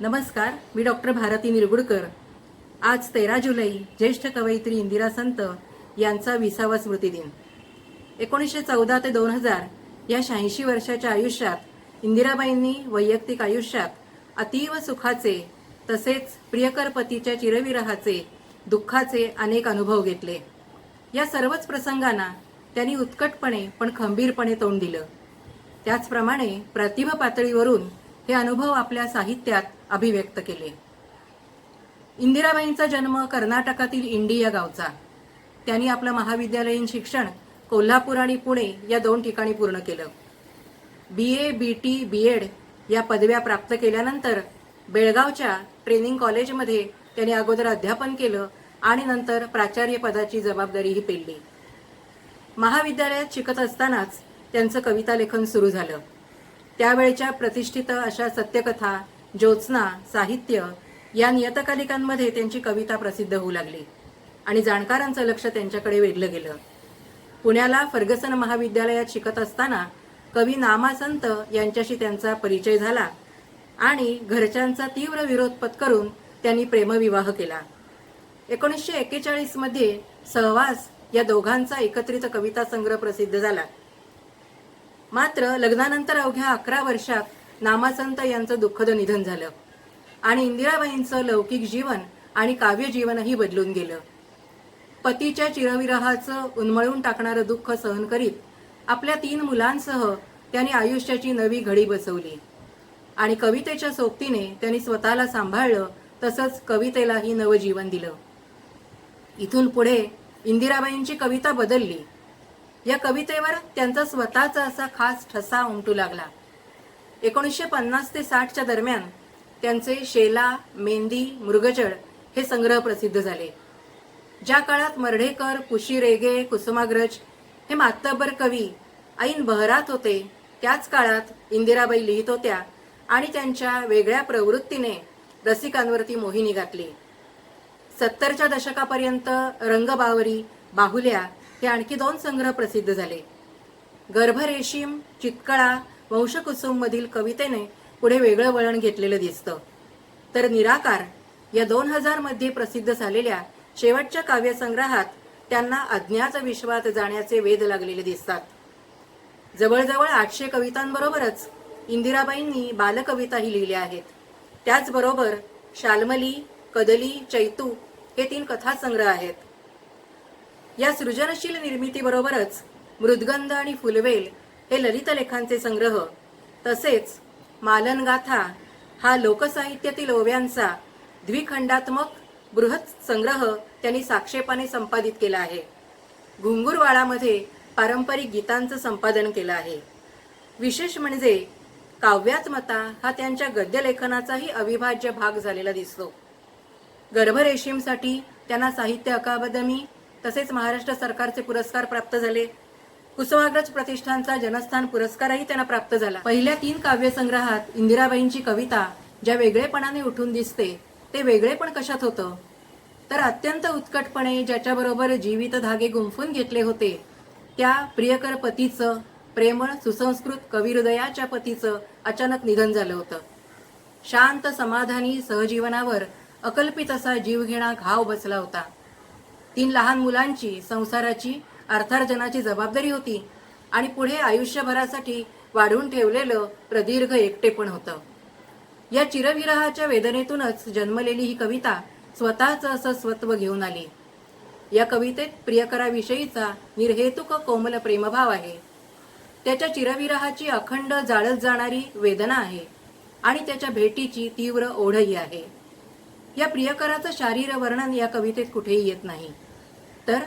नमस्कार, मी डॉक्टर भारती निरगुडकर। आज 13 जुलै ज्येष्ठ कवयित्री इंदिरा संत यांचा 20वा स्मृतिदिन। 1914 ते 2000 या 86 वर्षाच्या आयुष्यात इंदिराबाईंनी वैयक्तिक आयुष्यात अतीव सुखाचे तसेच प्रियकर पतीच्या चिरविरहाचे दुःखाचे अनेक अनुभव घेतले। या सर्वच प्रसंगांना त्यांनी उत्कटपणे पण खंबीरपणे तोंड दिलं। त्याचप्रमाणे प्रतिभा पातळीवरून हे अनुभव आपल्या साहित्यात अभिव्यक्त केले। इंदिराबाईंचा जन्म कर्नाटकातील इंडी या गावचा। त्यांनी आपलं महाविद्यालयीन शिक्षण कोल्हापूर आणि पुणे या 2 ठिकाणी पूर्ण केलं। BA, BT, BEd या पदव्या प्राप्त केल्यानंतर बेळगावच्या ट्रेनिंग कॉलेजमध्ये त्यांनी अगोदर अध्यापन केलं आणि नंतर प्राचार्य पदाची जबाबदारीही पेलली। महाविद्यालयात शिकत असतानाच त्यांचं कविता लेखन सुरू झालं। त्यावेळच्या प्रतिष्ठित अशा सत्यकथा, ज्योत्स्ना, साहित्य या नियतकालिकांमध्ये त्यांची कविता प्रसिद्ध होऊ लागली आणि जाणकारांचं लक्ष त्यांच्याकडे वेधलं गेलं। पुण्याला फर्गसन महाविद्यालयात शिकत असताना कवी नामासंत यांच्याशी त्यांचा परिचय झाला आणि घरच्यांचा तीव्र विरोध पत्करून त्यांनी प्रेमविवाह केला। 1941 मध्ये सहवास या दोघांचा एकत्रित कविता संग्रह प्रसिद्ध झाला। मात्र लग्नानंतर अवघ्या 11 वर्षात नामासंत यांचं दुःखद निधन झालं आणि इंदिराबाईंचं लौकिक जीवन आणि काव्य जीवनही बदलून गेलं। पतीच्या चिरविरहाचं उन्मळून टाकणारं दुःख सहन करीत आपल्या 3 मुलांसह त्यांनी आयुष्याची नवी घडी बसवली आणि कवितेच्या सोबतीने त्यांनी स्वतःला सांभाळलं, तसंच कवितेलाही नवजीवन दिलं। इथून पुढे इंदिराबाईंची कविता बदलली। या कवितेवर त्यांचा स्वतःचा असा खास ठसा उमटू लागला। 1950 ते 60च्या दरम्यान त्यांचे शेला, मेंदी, मृगजळ हे संग्रह प्रसिद्ध झाले। ज्या काळात मर्ढेकर, पुशी रेगे, कुसुमाग्रज हे मातब्बर कवी ऐन बहरात होते, त्याच काळात इंदिराबाई लिहित होत्या आणि त्यांच्या वेगळ्या प्रवृत्तीने रसिकांवरती मोहिनी घातली। 70च्या दशकापर्यंत रंगबावरी, बाहुल्या हे आणखी 2 संग्रह प्रसिद्ध झाले। गर्भरेशीम, चितकळा, वंशकुसुम मधील कवितेने पुढे वेगळं वळण घेतलेलं दिसतं। तर निराकार या 2000 मध्ये प्रसिद्ध झालेल्या शेवटच्या काव्यसंग्रहात त्यांना अज्ञात विश्वात जाण्याचे वेध लागलेले दिसतात। जवळजवळ 800 कवितांबरोबरच इंदिराबाईंनी बालकविताही लिहिल्या आहेत। त्याचबरोबर शाल्मली, कदली, चैतू हे 3 कथासंग्रह आहेत। या सृजनशील निर्मितीबरोबरच मृद्गंध आणि फुलवेल हे ललित लेखांचे संग्रह, तसेच मालनगाथा हा लोकसाहित्यातील ओव्यांचा द्विखंडात्मक बृहत संग्रह त्यांनी साक्षेपाने संपादित केला आहे। घुंगुरवाळामध्ये पारंपरिक गीतांचं संपादन केलं आहे। विशेष म्हणजे काव्यात्मता हा त्यांच्या गद्यलेखनाचाही अविभाज्य भाग झालेला दिसतो। गर्भरेशीमसाठी त्यांना साहित्य अकादमी तसेच महाराष्ट्र सरकारचे पुरस्कार प्राप्त झाले। कुसुमाग्रज प्रतिष्ठानचा जनस्थान पुरस्कारही त्यांना प्राप्त झाला। पहिल्या 3 काव्यसंग्रहात इंदिराबाईंची कविता ज्या वेगळेपणाने उठून दिसते, ते वेगळेपण कशात होतं? तर अत्यंत उत्कटपणे ज्याच्याबरोबर जीवित धागे गुंफून घेतले होते, त्या प्रियकर पतीचं, प्रेमळ सुसंस्कृत कविहृदयाच्या पतीचं अचानक निधन झालं होतं। शांत समाधानी सहजीवनावर अकल्पित असा जीवघेणा घाव बसला होता। 3 लहान मुलांची, संसाराची, अर्थार्जनाची जबाबदारी होती आणि पुढे आयुष्यभरासाठी वाढवून ठेवलेलं प्रदीर्घ एकटेपण होतं। या चिरविरहाच्या वेदनेतूनच जन्मलेली ही कविता स्वतःचं असं स्वत्व घेऊन आली। या कवितेत प्रियकराविषयीचा निर्हेतुक कोमल प्रेमभाव आहे। त्याच्या चिरविरहाची अखंड जाळत जाणारी वेदना आहे आणि त्याच्या भेटीची तीव्र ओढही आहे। या प्रियकराचं शारीर वर्णन या कवितेत कुठेही येत नाही, तर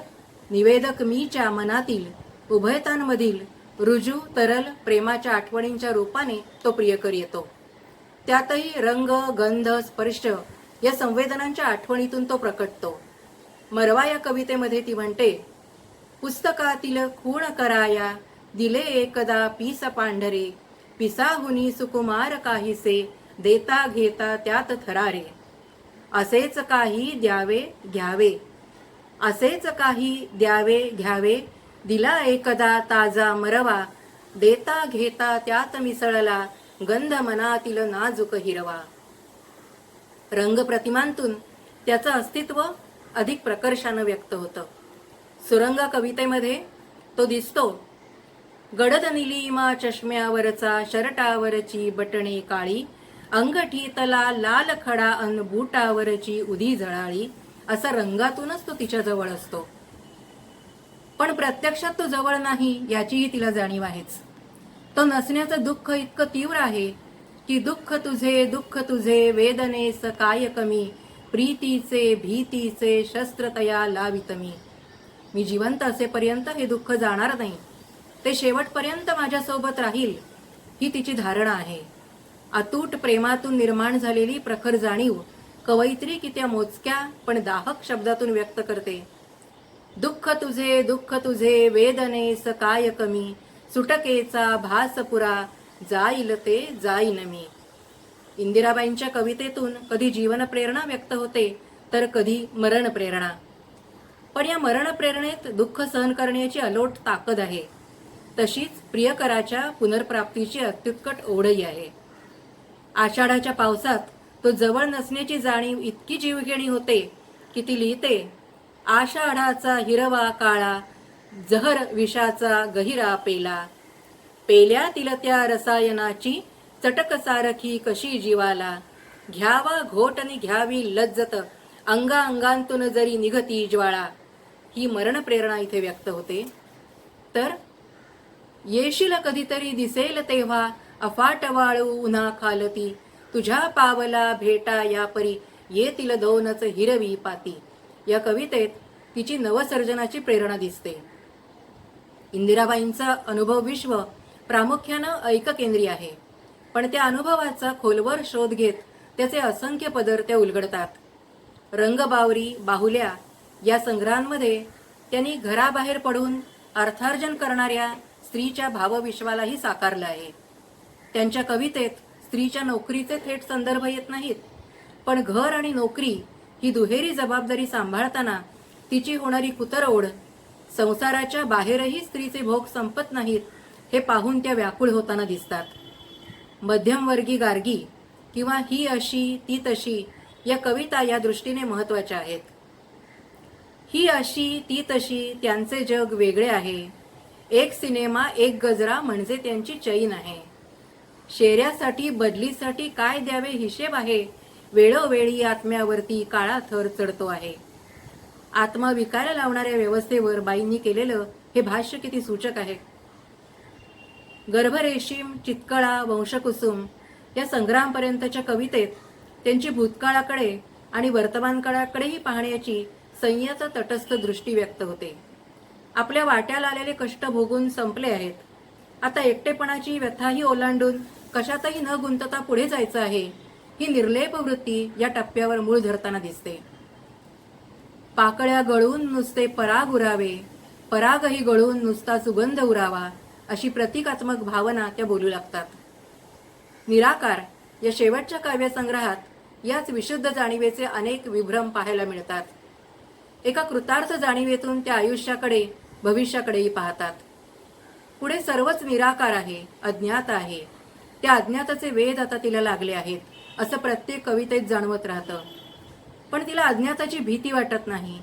निवेदक मीच्या मनातील उभयतांमधील रुजू तरल प्रेमाच्या आठवणींच्या रूपाने तो प्रियकर येतो। त्यातही रंग, गंध, स्पर्श या संवेदनांच्या आठवणीतून तो प्रकटतो। मरवा या कवितेमध्ये ती म्हणते, पुस्तकातील खूण कराया दिले एकदा पीस पांढरे, पिसाहुनी सुकुमार काहीसे देता घेता त्यात थरारे, असेच काही द्यावे घ्यावे, असेच काही द्यावे घ्यावे, दिला एकदा ताजा मरवा, देता घेता त्यात मिसळला गंध मनातील नाजूक हिरवा। रंगप्रतिमांतून त्याचं अस्तित्व अधिक प्रकर्षानं व्यक्त होतं. सुरंग कवितेमध्ये तो दिसतो. गडद निलिमा चष्म्यावरचा, शर्टावरची बटणे काळी, अंगठीतला लाल खडा अन बुटावरची उदी झळाळी, असा रंगातूनच तो तिच्या जवळ असतो. पण प्रत्यक्षात तो जवळ नाही याचीही तिला जाणीव आहेच. तो नसण्याचं दुःख इतकं तीव्र आहे की दुःख तुझे वेदनेस काय कमी, प्रीतीचे भीतीचे शस्त्रतया लावित मी जिवंत असेपर्यंत हे दुःख जाणार नाही, ते शेवटपर्यंत माझ्यासोबत राहील, ही तिची धारणा आहे. अतूट प्रेमातून निर्माण झालेली प्रखर जाणीव कवयित्री की त्या मोजक्या पण दाहक शब्दातून व्यक्त करते. दुःख तुझे वेदनेस काय कमी, सुटकेचा भास पुरा, जाईल ते जाईन मी. इंदिराबाईंच्या कवितेतून कधी जीवन प्रेरणा व्यक्त होते तर कधी मरण प्रेरणा. पण या मरण प्रेरणेत दुःख सहन करण्याची अलोट ताकद आहे. तशीच प्रियकराच्या पुनर्प्राप्तीची अत्युत्कट ओढही आहे. आषाढाच्या पावसात तो जवळ नसण्याची जाणीव इतकी जीवघेणी होते की ती लिहिते, आषाढाचा हिरवा काळा, जहर विषाचा गहिरा पेला, पेल्यातील त्या रसायनाची चटक सारखी कशी जीवाला, घ्यावा घोटनी घ्यावी लज्जत, अंगांगांतून जरी निघती ज्वाळा. ही मरण प्रेरणा इथे व्यक्त होते. तर येशील कधीतरी दिसेल तेव्हा, अफाट वाळू उन्हा खालती, तुझ्या पावला भेटा या परी, येतील दोनच हिरवी पाती. या कवितेत तिची नवसर्जनाची प्रेरणा दिसते. इंदिराबाईंचा अनुभव विश्व प्रामुख्यानं ऐककेंद्री आहे. पण त्या अनुभवाचा खोलवर शोध घेत त्याचे असंख्य पदर त्या उलगडतात. रंगबावरी, बाहुल्या या संग्रहांमध्ये त्यांनी घराबाहेर पडून अर्थार्जन करणाऱ्या स्त्रीच्या भावविश्वालाही साकारलं आहे. त्यांच्या कवितेत स्त्रीच्या नोकरीचे थेट संदर्भ येत नाहीत, पण घर आणि नोकरी ही दुहेरी जबाबदारी सांभाळताना तिची होणारी कुतरओढ, संसाराच्या बाहेरही स्त्रीचे भोग संपत नाहीत, हे पाहून त्या व्याकुळ होताना दिसतात. मध्यमवर्गी गार्गी किंवा ही अशी ती तशी या कविता या दृष्टीने महत्त्वाच्या आहेत. ही अशी ती तशी त्यांचे जग वेगळे आहे, एक सिनेमा एक गजरा म्हणजे त्यांची चैन आहे, शेऱ्यासाठी बदलीसाठी काय द्यावे हिशेब आहे, वेळोवेळी आत्म्यावरती काळा थर चढतो आहे. आत्मा विकायला लावणाऱ्या व्यवस्थेवर बाईंनी केलेलं हे भाष्य किती सूचक आहे. गर्भरेशीम, चितकळा, वंशकुसुम या संग्रामपर्यंतच्या कवितेत त्यांची भूतकाळाकडे आणि वर्तमान काळाकडेही पाहण्याची संयत तटस्थ दृष्टी व्यक्त होते. आपल्या वाट्याला आलेले कष्ट भोगून संपले आहेत, आता एकटेपणाची व्यथाही ओलांडून कशातही न गुंतता पुढे जायचं आहे, ही निर्लेप वृत्ती या टप्प्यावर मूळ धरताना दिसते. पाकळ्या गळून नुसते पराग उरावे, परागही गळून नुसता सुगंध उरावा, अशी प्रतिकात्मक भावना त्या बोलू लागतात. निराकार या शेवटच्या काव्यसंग्रहात याच विशुद्ध जाणीवेचे अनेक विभ्रम पाहायला मिळतात. एका कृतार्थ जाणीवेतून त्या आयुष्याकडे भविष्याकडेही पाहतात. पुढे सर्वच निराकार आहे, अज्ञात आहे. त्या अज्ञाताचे वेध आता तिला लागले आहेत, असं प्रत्येक कवितेत जाणवत राहतं. पण तिला अज्ञाताची भीती वाटत नाही.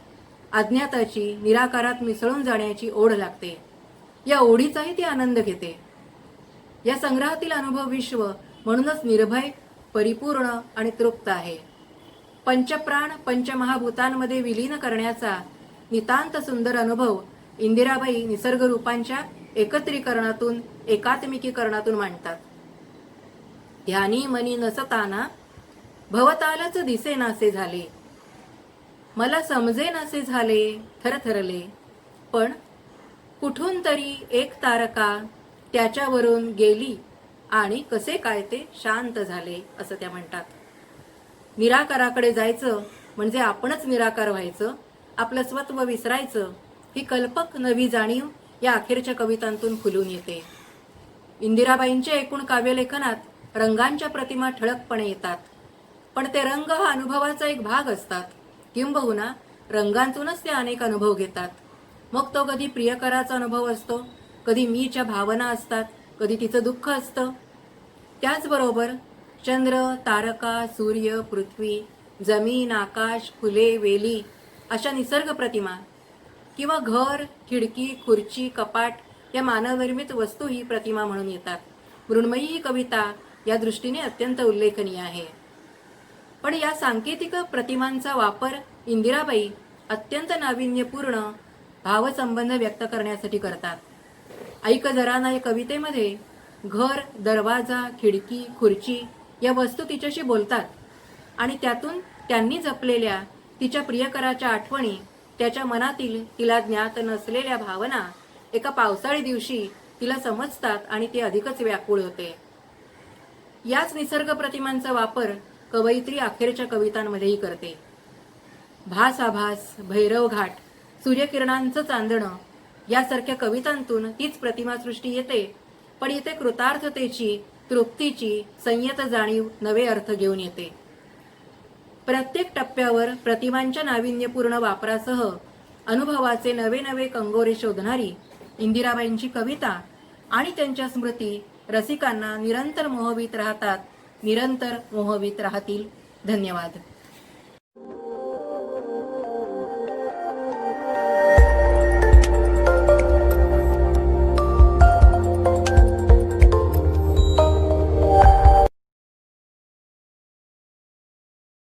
अज्ञाताची निराकारात मिसळून जाण्याची ओढ लागते. या ओढीचाही ती आनंद घेते. या संग्रहातील अनुभव विश्व म्हणूनच निर्भय, परिपूर्ण आणि तृप्त आहे. पंचप्राण पंचमहाभूतांमध्ये विलीन करण्याचा नितांत सुंदर अनुभव इंदिराबाई निसर्ग रूपांच्या एकत्रीकरणातून, एकात्मिकीकरणातून मांडतात. ध्यानी मनी नसताना भवतालच दिसेनासे झाले, मला समजेनासे झाले थरथरले, पण कुठून तरी एक तारका त्याच्यावरून गेली आणि कसे काय ते शांत झाले, असं त्या म्हणतात. निराकाराकडे जायचं म्हणजे आपणच निराकार व्हायचं, आपलं स्वत्व विसरायचं, ही कल्पक नवी जाणीव या अखेरच्या कवितांतून खुलून येते. इंदिराबाईंच्या एकूण काव्यलेखनात रंगांच्या प्रतिमा ठळकपणे येतात, पण ते रंग हा अनुभवाचा एक भाग असतात. किंबहुना रंगांतूनच ते अनेक अनुभव घेतात. मग तो कधी प्रियकराचा अनुभव असतो, कधी मीच्या भावना असतात, कधी तिचं दुःख असतं. त्याचबरोबर चंद्र, तारका, सूर्य, पृथ्वी जमीन, आकाश, फुले, वेली अशा निसर्ग प्रतिमा किंवा घर, खिडकी, खुर्ची, कपाट या मानवनिर्मित वस्तू ही प्रतिमा म्हणून येतात. मृण्मयी ही कविता या दृष्टीने अत्यंत उल्लेखनीय आहे. पण या सांकेतिक प्रतिमांचा वापर इंदिराबाई अत्यंत नाविन्यपूर्ण भावसंबंध व्यक्त करण्यासाठी करतात. ऐक जरा ना या कवितेमध्ये घर, दरवाजा, खिडकी, खुर्ची या वस्तू तिच्याशी बोलतात आणि त्यातून त्यांनी जपलेल्या तिच्या प्रियकराच्या आठवणी, त्याच्या मनातील तिला ज्ञात नसलेल्या भावना एका पावसाळी दिवशी तिला समजतात आणि ती अधिकच व्याकुळ होते. याच निसर्ग प्रतिमांचा वापर कवयित्री अखेरच्या कवितांमध्येही करते. भास आभास, भैरव घाट, सूर्यकिरणांचं चांदणं यासारख्या कवितांतून तीच प्रतिमासृष्टी येते, पण इथे कृतार्थतेची, तृप्तीची संयत जाणीव नवे अर्थ घेऊन येते. प्रत्येक टप्प्यावर प्रतिमांच्या नाविन्यपूर्ण वापरासह अनुभवाचे नवे नवे कंगोरे शोधणारी इंदिराबाईंची कविता आणि त्यांच्या स्मृती रसिकांना निरंतर मोहवीत राहतात, निरंतर मोहवीत राहतील. धन्यवाद.